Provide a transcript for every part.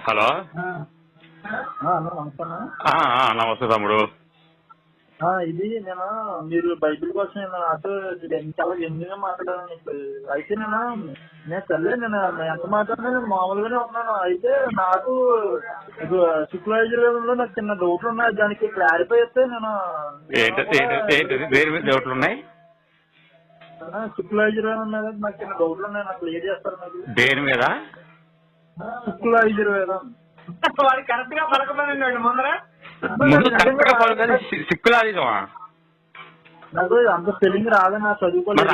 Hello. నమస్తే తమ్ముడు. ఇది నేను మీరు బైబిల్ కోసం నాతో చాలా ఎన్నిగా మాట్లాడాలని అయితే నేను సర్లే నేను ఎంత మాట్లాడినా నేను మామూలుగానే ఉన్నాను. అయితే నాకు శుక్లాయుర్వేదంలో నాకు చిన్న డౌట్లు ఉన్నాయి, దానికి క్లారిఫై చేస్తే నేను డౌట్లు ఉన్నాయి. శుక్లాయుర్వేదం మీద నాకు చిన్న డౌట్లు ఉన్నాయి, నాకు క్లియర్ చేస్తారు నాకు. దేని మీద? శుక్లాయుర్వేదం వాడు కరెక్ట్ గా పలకమనండి ముందర. ముందు కరెక్ట్ గా పలకాలి. సిక్కులాదిగమా నాకు అంత స్పెల్లింగ్ రాదని నా చదువుకోలేదు.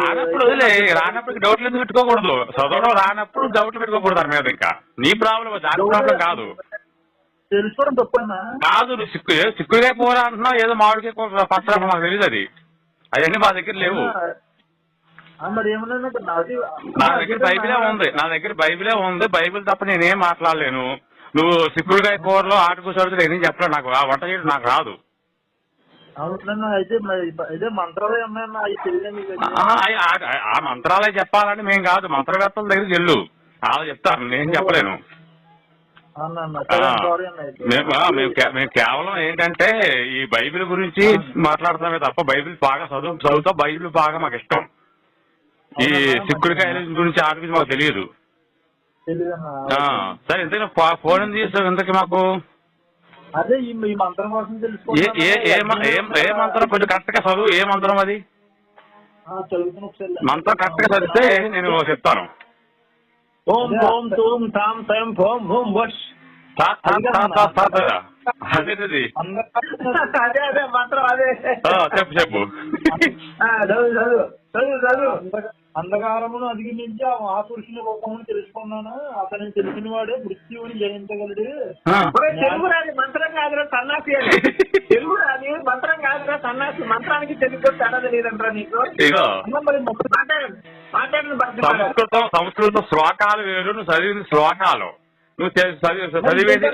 రానప్పుడు డౌట్లు ఎందుకు పెట్టుకోకూడదు? చదవడం రానప్పుడు డౌట్లు పెట్టుకోకూడదు దాని మీద. ఇంకా నీ ప్రాబ్లం, దాని ప్రాబ్లం కాదు. తెలుసుకోవడం తప్పన్నా కాదు. నువ్వు సిక్కుగా పోరా అంటున్నావు, ఏదో మామిడికే పచ్చ నాకు తెలియదు. అవన్నీ మా దగ్గర లేవు. మరి ఏమన్నా నా దగ్గర బైబిలే ఉంది. బైబిల్ తప్ప నేనేం మాట్లాడలేను. నువ్వు సిక్కుడుకాయ కూరలో ఆటుకూసడుతులు ఏం చెప్పలేదు. నాకు ఆ వంట చేయడం నాకు రాదు. అవునన్నా. అయితే మంత్రాలు ఏమన్నా ఆ మంత్రాలే చెప్పాలని మేము కాదు, మంత్రవేత్తల దగ్గర చెల్లు అలా చెప్తారు, నేను చెప్పలేను. మేము కేవలం ఏంటంటే ఈ బైబిల్ గురించి మాట్లాడుతున్నామే తప్ప బైబిల్ బాగా చదువుతా. బైబిల్ బాగా మాకు ఇష్టం. ఈ సిక్కుడుకాయల గురించి ఆటకి మాకు తెలియదు. సరే, ఇంతకీ ఫోన్ ఎందుకు చేస్తావు ఇంతకీ మాకు? అదే ఈ మంత్రం కోసం ఏ మంత్రం? కొంచెం కరెక్ట్ గా చదువు. ఏ మంత్రం అది? మంత్రం కరెక్ట్ గా చదివితే నేను చెప్తాను. ఓం ఓం తోం తాం తం భోం భూం వష్. అదే మంత్రం అదే. చెప్పు. అంధకారమును అధిగమించి ఆ మహాపురుషుని రూపమును తెలుసుకున్నాను, అతని తెలిసిన వాడే మృత్యువుని జయించగలడు. తెలుగు రాని మంత్రం కాదురా సన్నాసి అని. తెలుగు రాని మంత్రం కాదురా సన్నాసి. మంత్రానికి తెలుగు తేడా లేదంటారా నీకు? మరి సంస్కృతం శ్లోకాలు వేరు, నువ్వు చదివింది శ్లోకాలు. నువ్వు చదివేది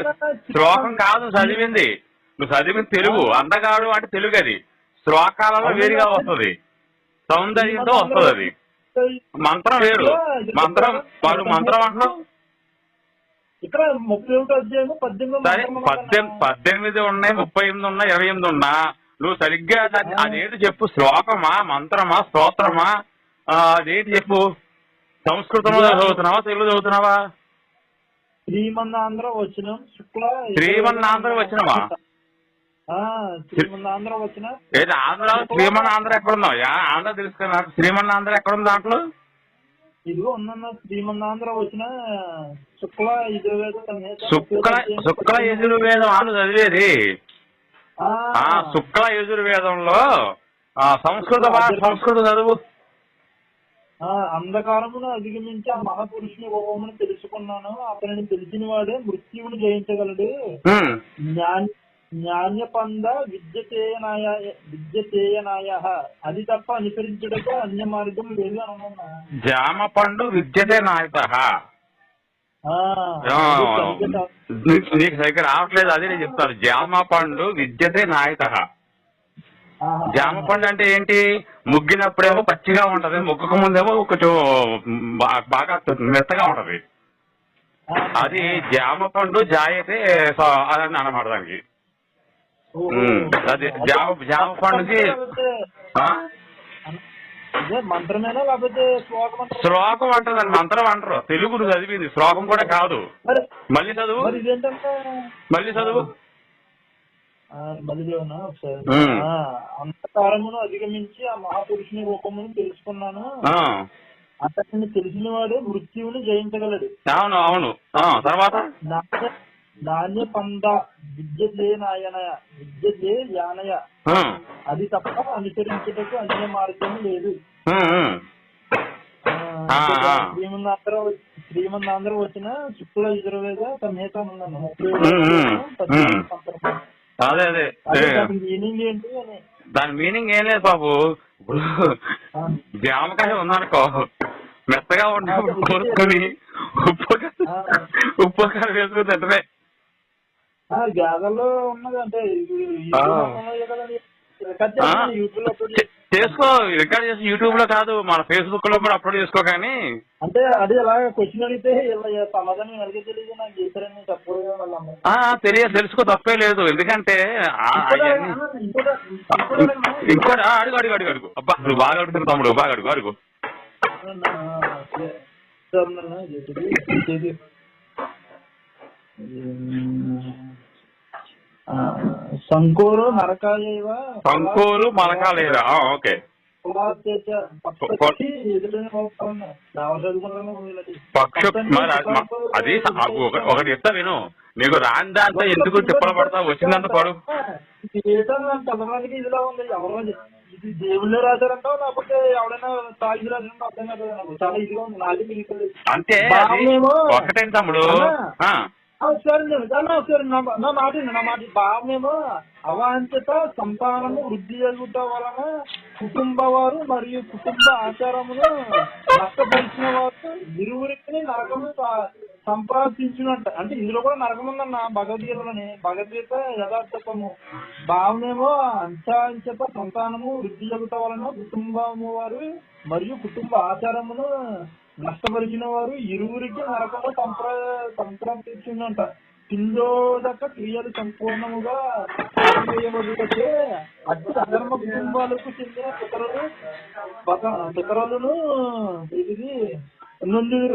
శ్లోకం కాదు, చదివింది నువ్వు చదివింది తెలుగు. అందగాడు అంటే తెలుగు. అది శ్లోకాలలో వేరుగా వస్తుంది, సౌందర్యంతో వస్తుంది. అది మంత్రం వేరు. మంత్రం అంటున్నావు. ఇక్కడ 31 అధ్యాయం 18 ఉన్నాయి, 38 ఉన్నాయి, 28 ఉన్నా నువ్వు సరిగ్గా అదేంటి చెప్పు. శ్లోకమా, మంత్రమా, స్తోత్రమా, అదేంటి చెప్పు. సంస్కృతంలో చదువుతున్నావా, తెలుగు చదువుతున్నావా? శ్రీమన్నాంధ్ర వచనం శ్రీమన్నాంధ్ర వచనమా? శ్రీమన్నాంధ్ర వచన ఏది ఆంధ్రాలో? శ్రీమన్నాంధ్ర ఎక్కడున్నావు? ఆంధ్ర తెలుసు నాకు. శ్రీమన్నాంధ్ర ఎక్కడుంది దాంట్లో? ఇదిగో ఉందన్న శ్రీమన్నాంధ్ర వచ్చిన శుక్ల యజుర్వేదం వాళ్ళు చదివేది. శుక్ల యజుర్వేదంలో సంస్కృత చదువు. అంధకారమును అధిగమించి ఆ మహాపురుషుని రూపమును తెలుసుకున్నాను, అతనిని తెలిసిన వాడే మృత్యువును జయించగలడు. జ్ఞాన్యపంద విద్యతేయనాయ అది తప్ప అనుసరించడానికి అన్య మార్గం లేదు అనుకున్నా. జామ పండు విద్యతే నాయత. నీకు సరిగ్గా రావట్లేదు, అదే నేను చెప్తాను. జామ పండు విద్యతే నాయత. జామ పండు అంటే ఏంటి? ముగ్గినప్పుడేమో పచ్చిగా ఉంటది, ముగ్గక ముందేమో కొంచెం బాగా మెత్తగా ఉంటది. అది జామ పండు జాయతే అదని అన్నమాట దానికి. అది జామ పండుకి మంత్రమేనా లేకపోతే శ్లోకం అంటారు, మంత్రం అంటారు. తెలుగు చదివింది, శ్లోకం కూడా కాదు. మళ్ళీ చదువు. అంధకారమును అధిగమించి ఆ మహాపురుషుని రూపమును తెలుసుకున్నాను, అతన్ని తెలిసిన వాడు మృత్యువుని జయించగలడు. అవును. తర్వాత నాణ్య పంద విద్యతే యానయ అది తప్ప అనుసరించటకు అన్య మార్గం లేదు. శ్రీమన్నాంధ్ర వచ్చిన శుక్ల యజుర్వేద సంహిత ఉన్నాను. అదే మీనింగ్ ఏంటి అని. దాని మీనింగ్ ఏం లేదు బాబు. జామకాయ ఉందనుకో, మెత్తగా ఉన్నప్పుడు కోసుకొని ఉప్పు కారం వేసుకుని తింటమే. గాథల్లో ఉన్నది అంటే చేసుకో, రికార్డ్ చేసి యూట్యూబ్ లో కాదు మన ఫేస్బుక్ లో కూడా అప్లోడ్ చేసుకో. కానీ అంటే అది అలా క్వశ్చన్ అడిగితే ఇలా సమాధానం ఎలాగే తెలియదు నాకు చేశారని చెప్పకూడదు. తెలుసుకో, తప్పే లేదు. ఎందుకంటే ఇంకోటి అడుగు అడుగు అడుగు అడుగు. అబ్బా నువ్వు బాగా అడుగుతున్నావు తమ్ముడు, బాగా అడుగు అడుగు. సంకోరు నరకాలేవ సంకోరు మరకాలేదా? ఓకే. అది ఒకటి చెప్తా విను. నీకు రాని దాంతో ఎందుకు తిప్పలు పడతావు, వచ్చిందంత పడు. చదవడానికి ఇదిలా ఉంది. ఎవరో ఇది దేవుళ్ళే రాశారంటావు లేకపోతే ఎవరైనా తాగి రాశారంటే అర్థం కాదు. చాలా ఇదిగా ఉంది. నాది మిగతా అంటే ఒకటేంటి తమ్ముడు. ఒకసారి నా మాట భావమేమో అవాంఛిత సంతానము వృద్ధి జరుగుట వలన కుటుంబ వారు మరియు కుటుంబ ఆచారమును నష్టపరిచిన వారు ఇరువురికి నరకము సంప్రార్థించినట్టు. అంటే ఇందులో కూడా నరకం ఉందన్న భగవద్గీతలోని. భగవద్గీత యథార్థము భావమేమో అంశాంశత సంతానము వృద్ధి జరుగుట వలన కుటుంబము వారు మరియు కుటుంబ ఆచారమును నష్టపరిచిన వారు ఇరువురికి నరకము సంప్రాప్తించిందంట. పిండోదక క్రియలు సంపూర్ణముగా చేయబడితే అటు అధర్మ కుటుంబాలకు చెందిన పితరులను ఇది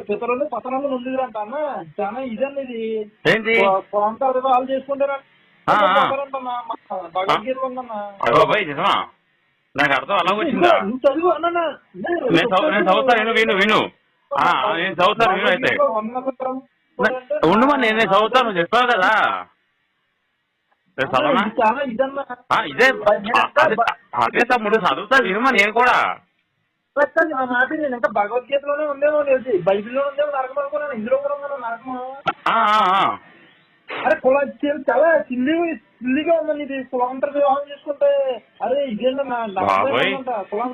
పితరులు పతనము నొందిరంట అన్న. చాలా ఇదండి ఇది పొలంతా వాళ్ళు చేసుకుంటారంట. భగవద్గీత ఉందన్న. నాకు అర్థం అలా వచ్చిందా? చదువు అన్న. నేను చదువుతాను, విను విను. నేను చదువుతాను విను. అయితే ఉండమని నేను చదువుతాను, నువ్వు చెప్పావు కదా. ఇదే అదే తమ్ముడు చదువుతా వినుమని. నేను కూడా నా మాట నేను ఇంకా భగవద్గీతలోనే ఉందేమో లేదు, బైబిల్లో ఉందేమో నరకం అనుకున్నాను. ఇందులో కూడా ఉన్నాను నరకం. అరే కులం చాలా సిల్లిగా ఉందండి ఇది. కులాంతర వివాహం చేసుకుంటే అరే ఇదేంట కులం.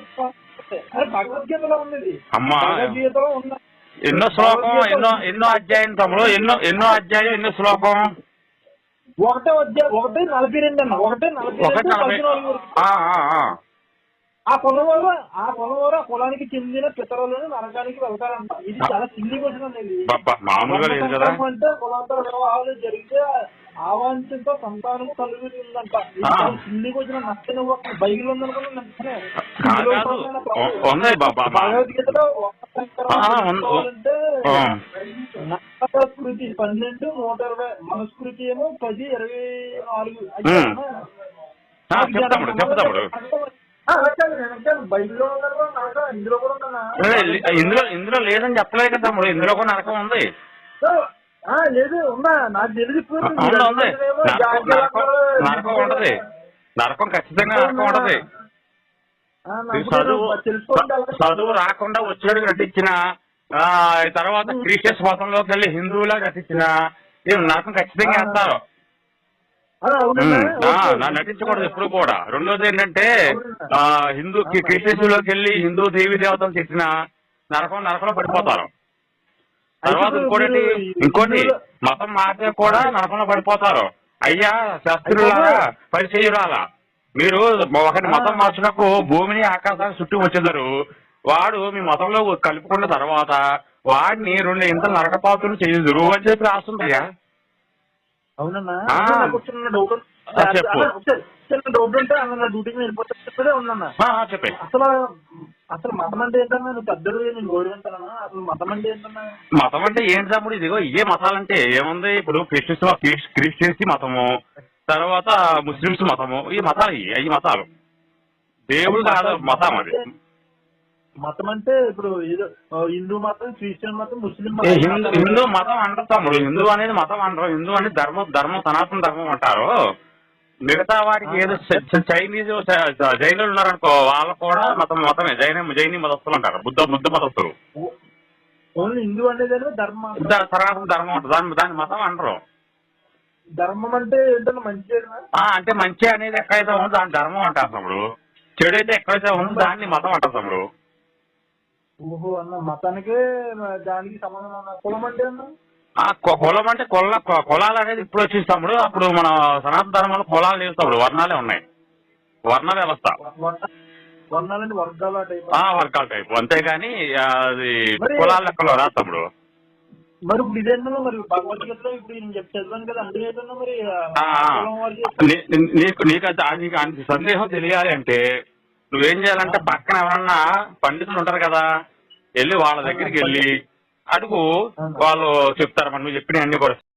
అరే భగవద్గీతలో ఉంది ఇది. భగవద్గీతలో ఉంది. ఎన్నో శ్లోకం, ఎన్నో అధ్యాయం తమ్ముడు. ఎన్నో అధ్యాయం, ఎన్నో శ్లోకం. ఒకటే 42 అన్న. 1:44. ఆ పొలం వారు ఆ పొలానికి చెందిన పితరులను నరకానికి వెళ్తారంట. ఇది చాలా సిల్లి క్వశ్చన్ అనేది. అంటే కులాంతర వివాహాలు జరిగితే అవాంఛిత సంతానం కలుగుతుందంట. Silly question. నచ్చని బైబిల్ ఉందనుకున్నా నచ్చనే. భగవద్గీతలో అంటే నష్టకృతి 12, 120, మనుస్కృతి ఏమో 10, 24. బైబిల్లో ఇందులో కూడా ఉందా? ఇందులో లేదని చెప్పలేదు కదా తమ్ముడు. ఇందులో కూడా నరకం ఉంది. లేదు ఉందా? నాకు తెలిసి నరకం ఉంటది. నరకం ఖచ్చితంగా నరకం ఉంటది. చదువు రాకుండా వచ్చాడు నటించిన, తర్వాత క్రిస్టియన్స్ మతంలోకి వెళ్ళి హిందువులా నటించిన నరకం ఖచ్చితంగా వేస్తారు. నటించకూడదు ఎప్పుడు కూడా. రెండోది ఏంటంటే హిందూ క్రిస్టియన్స్ లోకి వెళ్ళి హిందూ దేవీ దేవతలు చెప్పిన నరకంలో పడిపోతారు. తర్వాత ఇంకోటి మతం మారితే కూడా నరకంలో పడిపోతారు. అయ్యా శాస్త్రులారా, పరిచయురాలా, మీరు ఒకటి మతం మార్చినప్పుడు భూమిని ఆకాశాన్ని చుట్టూ వచ్చేదారు. వాడు మీ మతంలో కలుపుకున్న తర్వాత వాడిని 2 ఇంతలు నరకపాతులు చేయదురు అని చెప్పి రాస్తుందయ్యా. అవునన్నా. చెప్పు. డౌట్ ఉంటే అన్న డ్యూటీకి వెళ్ళిపోతే ఉందన్నా. చెప్పే. అసలు మతం అంటే ఏంటన్నా? నువ్వు పెద్దలు నేను గౌరవించాలన్నా. అసలు మతం అంటే ఏంటన్నా? మతం అంటే ఏంటి తమ్ముడు? ఇదిగో ఇవే మతాలంటే ఏముంది. ఇప్పుడు క్రిస్టియన్స్ మతము, తర్వాత ముస్లిమ్స్ మతము, ఈ మతాలు దేవుడు కాదు మతం. అది మతం అంటే ఇప్పుడు ఏదో హిందూ మతం, క్రిస్టియన్ మతం, ముస్లిం మతం. హిందూ మతం అంటారు తమ్ముడు. హిందూ అనేది మతం అంటారు. హిందూ అనేది ధర్మం సనాతన ధర్మం అంటారు. మిగతా వాటికి ఏదో చైనీస్ జైనులు ఉన్నారనుకో, వాళ్ళు కూడా మతమే. జైనీ మతస్థులు అంటారు. బుద్ధ మతస్థులు. ఓన్లీ హిందూ అనేది ధర్మం, సనాతన ధర్మం అంటారు. దాన్ని మతం అంటారు. ధర్మం అంటే ఏంటన్నా? మంచి అంటే మంచి అనేది ఎక్కడైతే ఉందో దాని ధర్మం అంటారు తమ్ముడు. చెడు అయితే ఎక్కడైతే ఉందో దాన్ని మతం అంటారు తమ్ముడు. ఓహో అన్న, మతానికే దానికి సంబంధం అన్న. కులం అంటే అన్న? కులం అంటే కులాలు అనేది ఇప్పుడు వచ్చేసి తమ్ముడు. అప్పుడు మన సనాతన ధర్మంలో కులాలు లేవు తమ్ముడు, వర్ణాలే ఉన్నాయి. వర్ణ వ్యవస్థ. వర్ణాలంటే వర్గాల టైప్. వర్గాల టైప్, అంతేగాని అది మరి- కులాల లెక్కలో రా తమ్ముడు. మరి ఇప్పుడు ఇదేంటో మరి భగవద్గీతలో ఇప్పుడు నేను చదివాను కదా, అందులో ఏంటన్నా మరి కులం వారికి నీకు అంత సందేహం తెలియాలి అంటే నువ్వేం చేయాలంటే పక్కన ఎవరన్నా పండితులు ఉంటారు కదా, వెళ్ళి వాళ్ళ దగ్గరికి వెళ్ళి అడుగు, వాళ్ళు చెప్తారు. మనం నువ్వు చెప్పిన అన్ని కూడా